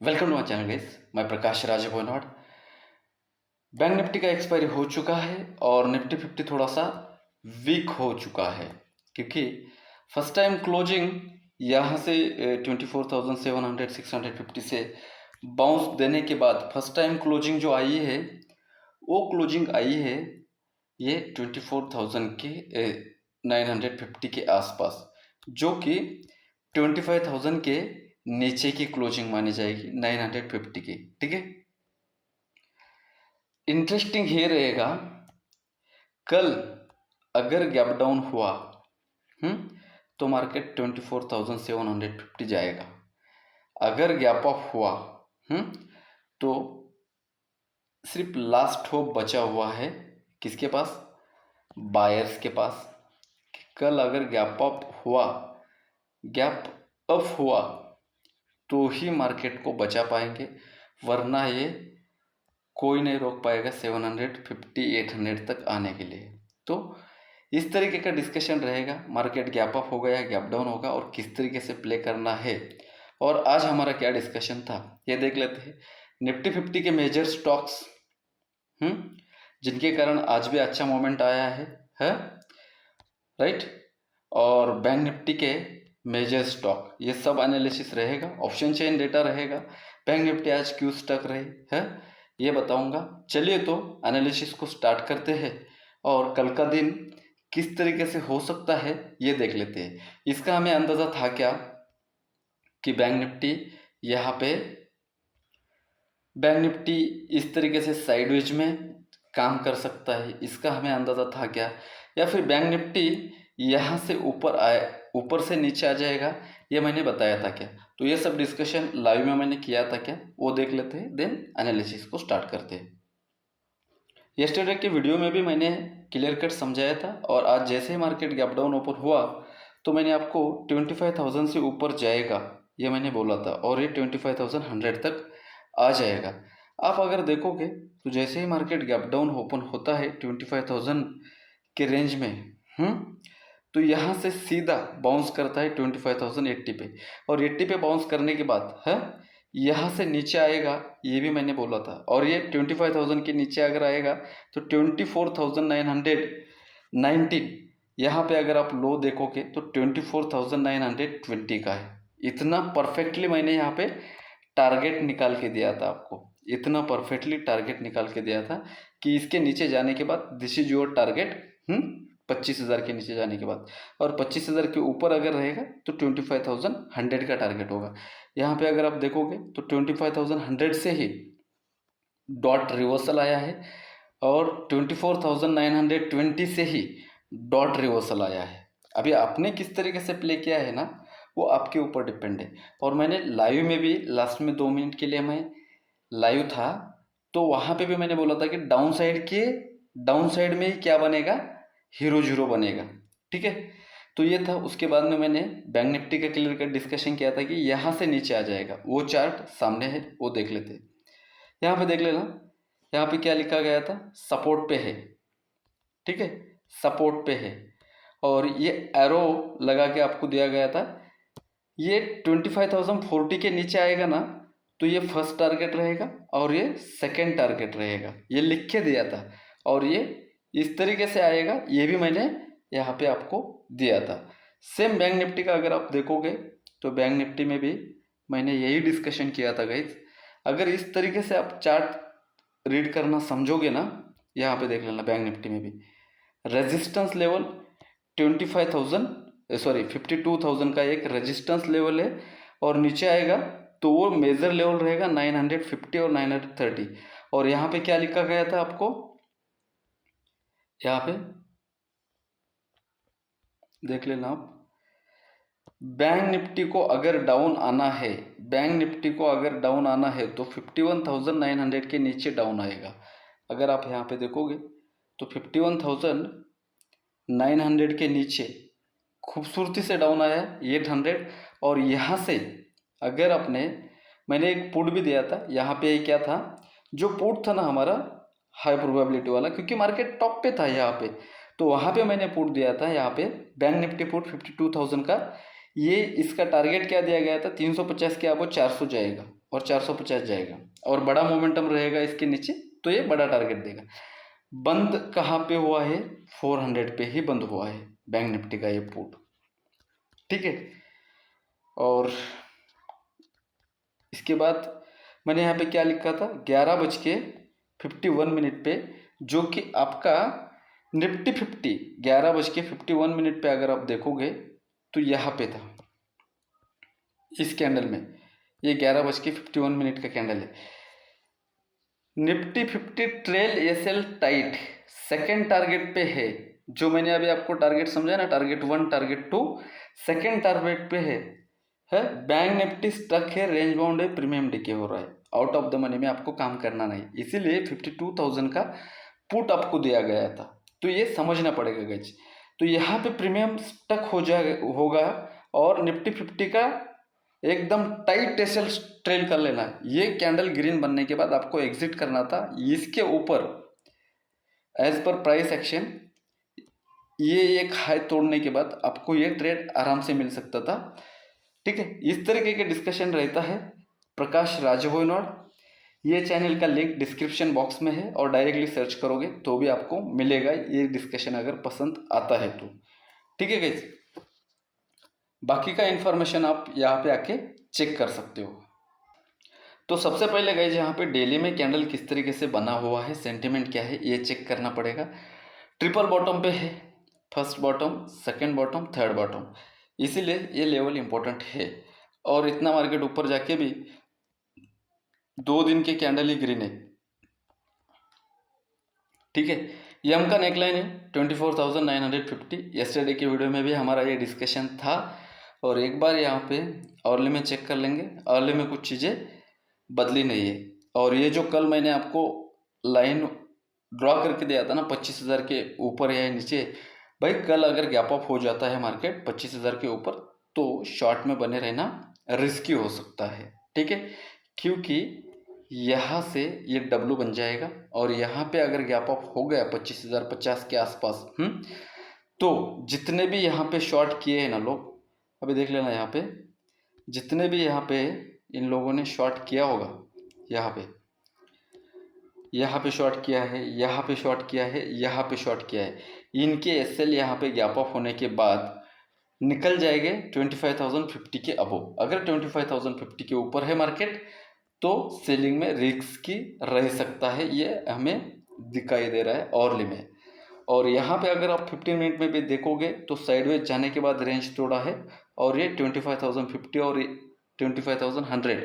Welcome to my channel guys. मैं Prakash Raj Bonwad. Bank Nifty का expiry हो चुका है और निफ्टी 50 थोड़ा सा वीक हो चुका है क्योंकि फर्स्ट टाइम क्लोजिंग यहाँ से 24,700 650 से बाउंस देने के बाद फर्स्ट टाइम क्लोजिंग जो आई है वो क्लोजिंग आई है ये 24,000 के 950 के आसपास, जो कि 25,000 के नीचे की क्लोजिंग मानी जाएगी 950 की। ठीक है, इंटरेस्टिंग ये रहेगा कल अगर गैप डाउन हुआ तो मार्केट 24,750 जाएगा। अगर गैप अप हुआ तो सिर्फ लास्ट होप बचा हुआ है किसके पास? बायर्स के पास। कल अगर गैप अप हुआ तो ही मार्केट को बचा पाएंगे, वरना ये कोई नहीं रोक पाएगा 750 800 तक आने के लिए। तो इस तरीके का डिस्कशन रहेगा, मार्केट गैप अप होगा या गैप डाउन होगा और किस तरीके से प्ले करना है। और आज हमारा क्या डिस्कशन था ये देख लेते हैं। निफ्टी 50 के मेजर स्टॉक्स जिनके कारण आज भी अच्छा मोमेंट आया है राइट। और बैंक निफ्टी के मेजर स्टॉक, ये सब एनालिसिस रहेगा। ऑप्शन चेन डेटा रहेगा। बैंक निफ्टी आज क्यों स्टक रही है ये बताऊंगा। चलिए तो एनालिसिस को स्टार्ट करते हैं और कल का दिन किस तरीके से हो सकता है ये देख लेते हैं। इसका हमें अंदाज़ा था क्या कि बैंक निफ्टी इस तरीके से साइडवेज में काम कर सकता है, इसका हमें अंदाज़ा था क्या? या फिर बैंक निफ्टी यहाँ से ऊपर से नीचे आ जाएगा, ये मैंने बताया था क्या? तो ये सब डिस्कशन लाइव में मैंने किया था क्या, वो देख लेते हैं, देन एनालिसिस को स्टार्ट करते हैं। येस्टरडे के वीडियो में भी मैंने क्लियर कट समझाया था और आज जैसे ही मार्केट गैप डाउन ऊपर हुआ तो मैंने आपको 25,000 से ऊपर जाएगा ये मैंने बोला था और ये 25,100 तक आ जाएगा। आप अगर देखोगे तो जैसे ही मार्केट गैप डाउन ओपन होता है 25,000 के रेंज में तो यहाँ से सीधा बाउंस करता है 25,080 पे और 80 पे बाउंस करने के बाद यहाँ से नीचे आएगा, ये भी मैंने बोला था। और ये 25,000 के नीचे अगर आएगा तो 24,919 यहाँ पे अगर आप लो देखोगे तो 24,920 का है। इतना परफेक्टली मैंने यहाँ पे टारगेट निकाल के दिया था आपको, इतना परफेक्टली टारगेट निकाल के दिया था कि इसके नीचे जाने के बाद दिस इज योर टारगेट 25,000 के नीचे जाने के बाद। और 25,000 के ऊपर अगर रहेगा तो 25,100 का टारगेट होगा। यहाँ पे अगर आप देखोगे तो 25,100 से ही डॉट रिवर्सल आया है और 24,920 से ही डॉट रिवर्सल आया है। अभी आपने किस तरीके से प्ले किया है ना, वो आपके ऊपर डिपेंड है। और मैंने लाइव में भी लास्ट में 2 मिनट के लिए मैं लाइव था तो वहाँ पे भी मैंने बोला था कि डाउन साइड में ही क्या बनेगा, हीरो जीरो बनेगा। ठीक है, तो ये था। उसके बाद में मैंने बैंक निफ्टी का क्लियर कट डिस्कशन किया था कि यहाँ से नीचे आ जाएगा। वो चार्ट सामने है, वो देख लेते हैं। यहाँ पे देख लेना, यहाँ पे क्या लिखा गया था, सपोर्ट पे है। ठीक है, सपोर्ट पे है और ये एरो लगा के आपको दिया गया था। ये 25,040 के नीचे आएगा ना तो ये फर्स्ट टारगेट रहेगा और ये सेकंड टारगेट रहेगा, ये लिख के दिया था। और ये इस तरीके से आएगा, ये भी मैंने यहाँ पे आपको दिया था। सेम बैंक निफ्टी का अगर आप देखोगे तो बैंक निफ्टी में भी मैंने यही डिस्कशन किया था गाइज। अगर इस तरीके से आप चार्ट रीड करना समझोगे ना, यहाँ पे देख लेना बैंक निफ्टी में भी रेजिस्टेंस लेवल 52,000 का एक रेजिस्टेंस लेवल है और नीचे आएगा तो वो मेजर लेवल रहेगा 950 और 930। और यहाँ पे क्या लिखा गया था आपको, यहाँ पे देख लेना आप, बैंक निफ्टी को अगर डाउन आना है तो 51,900 के नीचे डाउन आएगा। अगर आप यहाँ पे देखोगे तो 51,900 के नीचे खूबसूरती से डाउन आया 800। और यहाँ से अगर मैंने एक पुट भी दिया था, यहाँ पे क्या था, जो पुट था ना हमारा हाई प्रोबेबिलिटी वाला, क्योंकि मार्केट टॉप पे था यहाँ पे, तो वहाँ पे मैंने पुट दिया था। यहाँ पे बैंक निफ्टी पुट 52,000 का, ये इसका टारगेट क्या दिया गया था, 350 के अब 400 जाएगा। और 450 जाएगा और बड़ा मोमेंटम रहेगा इसके नीचे तो ये बड़ा टारगेट देगा। बंद कहाँ पे हुआ है? 400 पे ही बंद हुआ है बैंक निफ्टी का ये पुट, ठीक है। और इसके बाद मैंने यहाँ पे क्या लिखा था, 11:51 पे, जो कि आपका निफ्टी 50 11:51 पे अगर आप देखोगे तो यहाँ पे था इस कैंडल में, ये 11:51 का कैंडल है। Nifty 50 trail SL tight second target पे है, जो मैंने अभी आपको टारगेट समझा ना, टारगेट 1 टारगेट 2 सेकेंड टारगेट पे है। बैंक निफ्टी स्टक है, रेंज बाउंड है, प्रीमियम डिके हो रहा है, आउट ऑफ द मनी में आपको काम करना नहीं, इसीलिए 52,000 का पुट आपको दिया गया था, तो ये समझना पड़ेगा गाइस। तो यहाँ पे प्रीमियम स्टक होगा और निफ्टी 50 का एकदम टाइट एसएल ट्रेल कर लेना। ये कैंडल ग्रीन बनने के बाद आपको एग्जिट करना था, इसके ऊपर एज पर प्राइस एक्शन ये एक हाई तोड़ने के बाद आपको ये ट्रेड आराम से मिल सकता था, ठीक है। इस तरीके के डिस्कशन रहता है प्रकाश राजभोईनवाड़। ये चैनल का लिंक डिस्क्रिप्शन बॉक्स में है और डायरेक्टली सर्च करोगे तो भी आपको मिलेगा ये डिस्कशन अगर पसंद आता है तो, ठीक है गाइस। बाकी का इन्फॉर्मेशन आप यहाँ पे आके चेक कर सकते हो। तो सबसे पहले गाइस यहाँ पे डेली में कैंडल किस तरीके से बना हुआ है, सेंटिमेंट क्या है, ये चेक करना पड़ेगा। ट्रिपल बॉटम पे है, first bottom, second bottom, third bottom, इसीलिए ये लेवल इंपॉर्टेंट है। और इतना मार्केट ऊपर जाके भी 2 दिन के कैंडल ही ग्रीन है, ठीक है। यम का नेकलाइन है 24,950। यस्टरडे के वीडियो में भी हमारा ये डिस्कशन था और एक बार यहाँ पे अर्ली में चेक कर लेंगे, अर्ली में कुछ चीज़ें बदली नहीं है। और ये जो कल मैंने आपको लाइन ड्रॉ करके दिया था ना 25,000 के ऊपर या नीचे, भाई कल अगर गैप अप हो जाता है मार्केट 25,000 के ऊपर तो शॉर्ट में बने रहना रिस्की हो सकता है, ठीक है। क्योंकि यहाँ से ये डब्लू बन जाएगा और यहाँ पे अगर गैप अप हो गया 25,050 के आसपास, तो जितने भी यहाँ पे शॉर्ट किए हैं ना लोग, अभी देख लेना यहाँ पे जितने भी यहाँ पे इन लोगों ने शॉर्ट किया होगा, यहाँ पे शॉर्ट किया है, यहाँ पे शॉर्ट किया है, यहाँ पे शॉर्ट किया है, इनके एसएल यहाँ पे गैप अप होने के बाद निकल जाएंगे 25,050 के अबव। अगर 25,050 के ऊपर है मार्केट तो सेलिंग में रिस्क की रह सकता है, ये हमें दिखाई दे रहा है अर्ली में। और यहाँ पे अगर आप 15 मिनट में भी देखोगे तो साइडवेज जाने के बाद रेंज तोड़ा है और ये 25,050 और 25,100।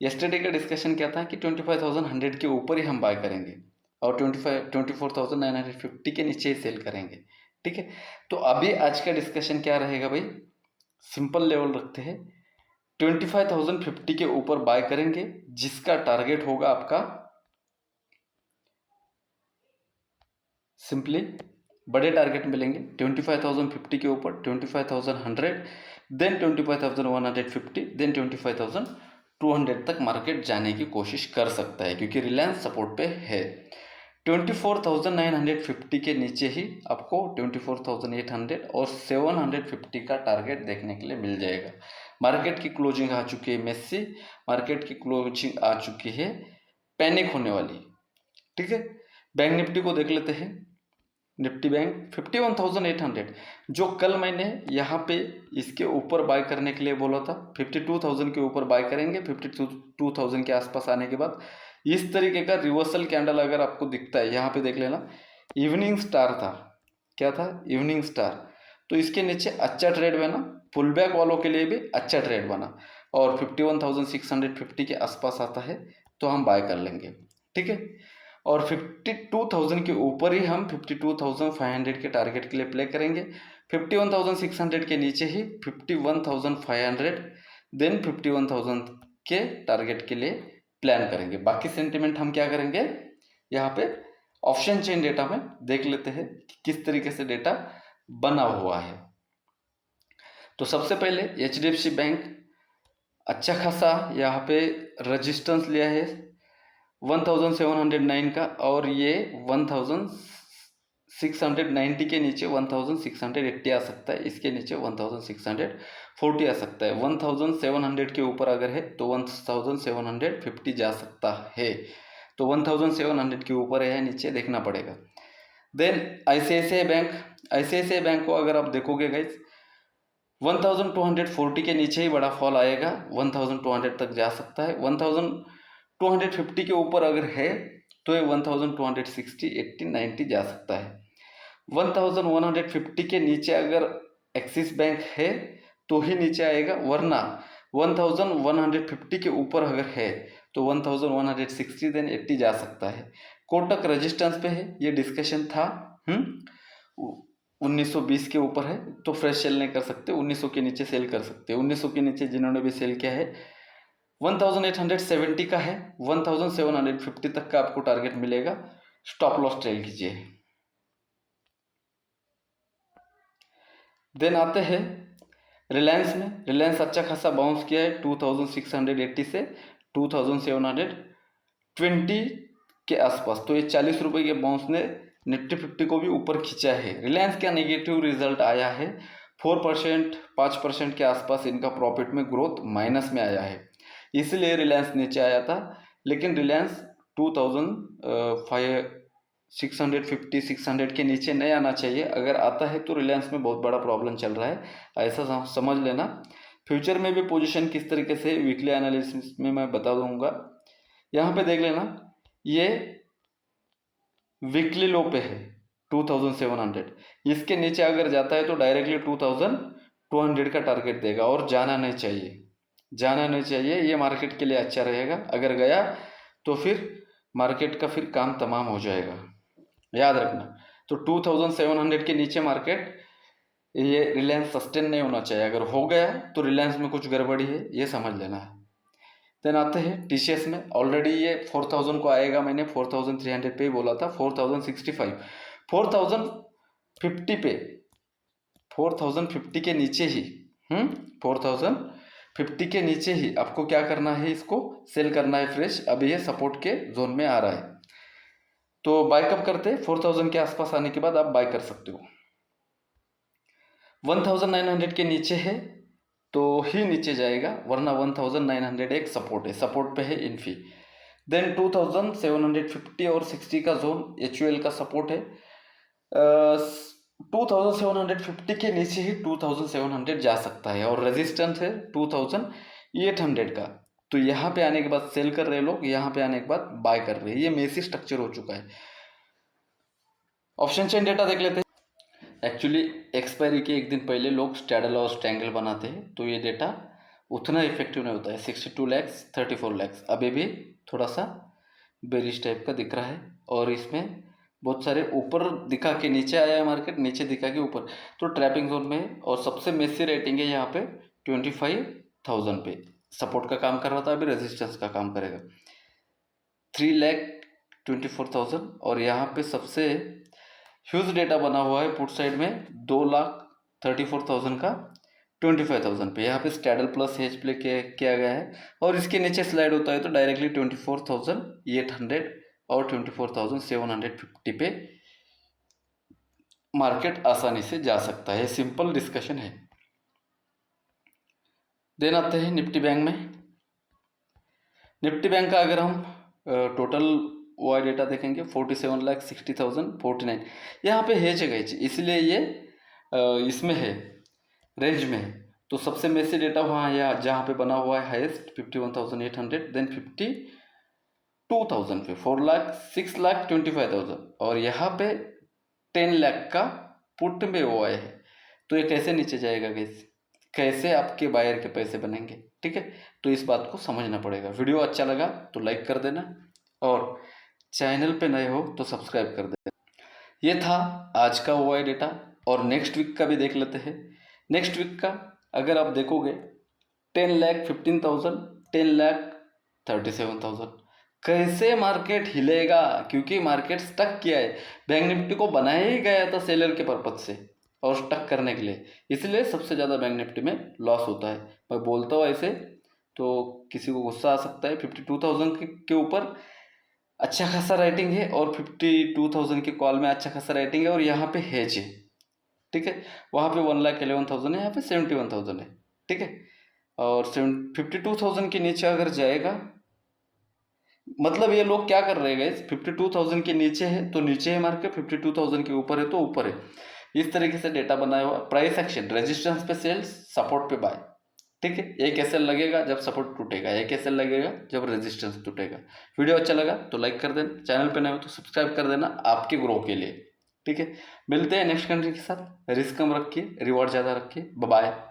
येस्टरडे का डिस्कशन क्या था कि 25,100 के ऊपर ही हम बाय करेंगे और 24,950 के नीचे ही सेल करेंगे, ठीक है। तो अभी आज का डिस्कशन क्या रहेगा भाई, सिंपल लेवल रखते हैं, 25,050 के ऊपर बाय करेंगे, जिसका टारगेट होगा आपका सिंपली बड़े टारगेट मिलेंगे 25,050 के ऊपर 25,100, देन 25,150, देन 25,200 तक मार्केट जाने की कोशिश कर सकता है क्योंकि रिलायंस सपोर्ट पे है। 24,950 के नीचे ही आपको 24,800 और 750 का टारगेट देखने के लिए मिल जाएगा। मार्केट की क्लोजिंग आ चुकी है मेसी, मार्केट की क्लोजिंग आ चुकी है पैनिक होने वाली, ठीक है। बैंक निफ्टी को देख लेते हैं, निफ्टी बैंक 51,800, जो कल मैंने यहाँ पे इसके ऊपर बाय करने के लिए बोला था, 52,000 के ऊपर बाय करेंगे, 52,000 के आसपास आने के बाद इस तरीके का रिवर्सल कैंडल अगर आपको दिखता है, यहाँ पे देख लेना, इवनिंग स्टार था, क्या था, इवनिंग स्टार, तो इसके नीचे अच्छा ट्रेड बना, पुल बैक वालों के लिए भी अच्छा ट्रेड बना और 51,650 के आसपास आता है तो हम बाय कर लेंगे, ठीक है। और 52,000 के ऊपर ही हम 52,500 के टारगेट के लिए प्ले करेंगे, 51,600 के नीचे ही 51,500, देन 51,000 के टारगेट के लिए प्लान करेंगे। बाकी सेंटिमेंट हम क्या करेंगे, यहाँ पे ऑप्शन चेन डेटा में देख लेते हैं कि किस तरीके से डेटा बना हुआ है। तो सबसे पहले HDFC बैंक अच्छा खासा यहाँ पे रजिस्टेंस लिया है 1709 का और ये 1690 के नीचे 1680 आ सकता है, इसके नीचे 1640 40 आ सकता है। 1700 के ऊपर अगर है तो 1750 जा सकता है। तो 1700 के ऊपर है या नीचे देखना पड़ेगा। देन आईसीआईसीआई बैंक को अगर आप देखोगे गाइज 1240 के नीचे ही बड़ा फॉल आएगा, 1200 तक जा सकता है। 1250 के ऊपर अगर है तो ये 1260, 80, 90 जा सकता है। 1150 के नीचे अगर एक्सिस बैंक है तो ही नीचे आएगा, वरना 1150 के ऊपर अगर है तो 1160 देन 80 जा सकता है। कोटक रेजिस्टेंस पे है, ये डिस्कशन था। 1920 के ऊपर है तो फ्रेश सेल नहीं कर सकते, 1900 के नीचे सेल कर सकते हैं। 1900 के नीचे जिन्होंने भी सेल किया है 1870 का है, 1750 तक का आपको टारगेट मिलेगा। स्टॉप लॉस ट्रेल कीजिए। देन आते हैं रिलायंस में। रिलायंस अच्छा खासा बाउंस किया है 2680 से 2720 के आसपास। तो ये 40 रुपये के बाउंस ने निफ्टी 50 को भी ऊपर खींचा है। रिलायंस का नेगेटिव रिजल्ट आया है 4%, 5% के आसपास इनका प्रॉफिट में ग्रोथ माइनस में आया है, इसलिए रिलायंस नीचे आया था। लेकिन रिलायंस 600 के नीचे नहीं आना चाहिए। अगर आता है तो रिलायंस में बहुत बड़ा प्रॉब्लम चल रहा है, ऐसा समझ लेना। फ्यूचर में भी पोजीशन किस तरीके से वीकली एनालिसिस में मैं बता दूंगा। यहाँ पे देख लेना, ये वीकली लो पे है 2700। इसके नीचे अगर जाता है तो डायरेक्टली 2200 का टारगेट देगा और जाना नहीं चाहिए, जाना नहीं चाहिए। ये मार्केट के लिए अच्छा रहेगा। अगर गया तो फिर मार्केट का फिर काम तमाम हो जाएगा, याद रखना। तो 2700 के नीचे मार्केट ये रिलायंस सस्टेन नहीं होना चाहिए। अगर हो गया तो रिलायंस में कुछ गड़बड़ी है, ये समझ लेना है। देन आते हैं टीसीएस में। ऑलरेडी ये 4000 को आएगा, मैंने 4300 पे ही बोला था। 4065, 4050 पे, 4050 के नीचे ही 4050 के नीचे ही आपको क्या करना है, इसको सेल करना है फ्रेश। अभी ये सपोर्ट के जोन में आ रहा है तो बाय कब करते हैं, 4000 के आसपास आने के बाद आप बाय कर सकते हो। 1900 के नीचे है तो ही नीचे जाएगा, वरना 1900 एक सपोर्ट है, सपोर्ट पे है इन्फी। देन 2750 और 60 का जोन एचयूएल का सपोर्ट है। 2750 के नीचे ही 2700 जा सकता है और रेजिस्टेंस है 2800 का। तो यहाँ पे आने के बाद सेल कर रहे लोग, यहाँ पे आने के बाद बाय कर रहे हैं। ये मेसी स्ट्रक्चर हो चुका है। ऑप्शन चेन डेटा देख लेते हैं। एक्चुअली एक्सपायरी के एक दिन पहले लोग स्टैडल और स्टैंगल बनाते हैं, तो ये डेटा उतना इफेक्टिव नहीं होता है। 62 लाख, 34 लाख अभी भी थोड़ा सा बेरिश टाइप का दिख रहा है। और इसमें बहुत सारे ऊपर दिखा के नीचे आया है मार्केट, नीचे दिखा के ऊपर, तो ट्रैपिंग जोन में है। और सबसे मेसी रेटिंग है यहाँ पे 25,000 पे सपोर्ट का काम कर रहा था, अभी रेजिस्टेंस का काम करेगा 3,24,000। और यहाँ पे सबसे ह्यूज डेटा बना हुआ है पुट साइड में 2,34,000 का 25,000 पे। यहाँ पे स्टैडल प्लस हेज प्ले किया गया है। और इसके नीचे स्लाइड होता है तो डायरेक्टली 24,800 और 24,750 पे मार्केट आसानी से जा सकता है। सिंपल डिस्कशन है। देन आते हैं निफ्टी बैंक में। निफ्टी बैंक का अगर हम टोटल वाई डेटा देखेंगे 47,60,049। यहाँ पे हेज है गाइस, इसलिए ये इसमें है, रेंज में है। तो सबसे मेसी डेटा वहाँ यहाँ जहाँ पे बना हुआ है हाईएस्ट 51,800, देन 52,000 पे 4,06,25,000 और यहाँ पे 10 लाख का पुट में वो आए है। तो ये कैसे नीचे जाएगा गाइस, कैसे आपके बायर के पैसे बनेंगे, ठीक है। तो इस बात को समझना पड़ेगा। वीडियो अच्छा लगा तो लाइक कर देना और चैनल पे नए हो तो सब्सक्राइब कर देना। ये था आज का ओआई डेटा और नेक्स्ट वीक का भी देख लेते हैं। नेक्स्ट वीक का अगर आप देखोगे 10,15,000, 10,37,000 कैसे मार्केट हिलेगा, क्योंकि मार्केट स्टक किया है। बैंक निफ्टी को बनाया ही गया था सेलर के पर्पज से और स्टक करने के लिए, इसलिए सबसे ज़्यादा बैंक निफ्टी में लॉस होता है। मैं बोलता हूँ ऐसे तो किसी को गुस्सा आ सकता है। 52,000 के ऊपर अच्छा खासा रेटिंग है और 52,000 के कॉल में अच्छा खासा रेटिंग है और यहाँ पे हेज है, ठीक है। वहाँ पे 1,11,000 है, यहाँ पे 71,000 है। ठीक है। और 52,000 के नीचे अगर जाएगा, मतलब ये लोग क्या कर रहे हैं गाइस, 52,000 के नीचे है तो नीचे है मार्केट, 52,000 के ऊपर है तो ऊपर है। इस तरीके से डेटा बनाया हुआ। प्राइस एक्शन, रेजिस्टेंस पे सेल्स, सपोर्ट पे बाय। ठीक है, एक एसएल लगेगा जब सपोर्ट टूटेगा, एक एसएल लगेगा जब रेजिस्टेंस टूटेगा। वीडियो अच्छा लगा तो लाइक कर देना, चैनल पे नए हो तो सब्सक्राइब कर देना आपके ग्रो के लिए। ठीक है, मिलते हैं नेक्स्ट कंट्री के साथ। रिस्क कम रखिए, रिवॉर्ड ज़्यादा रखिए। Bye bye.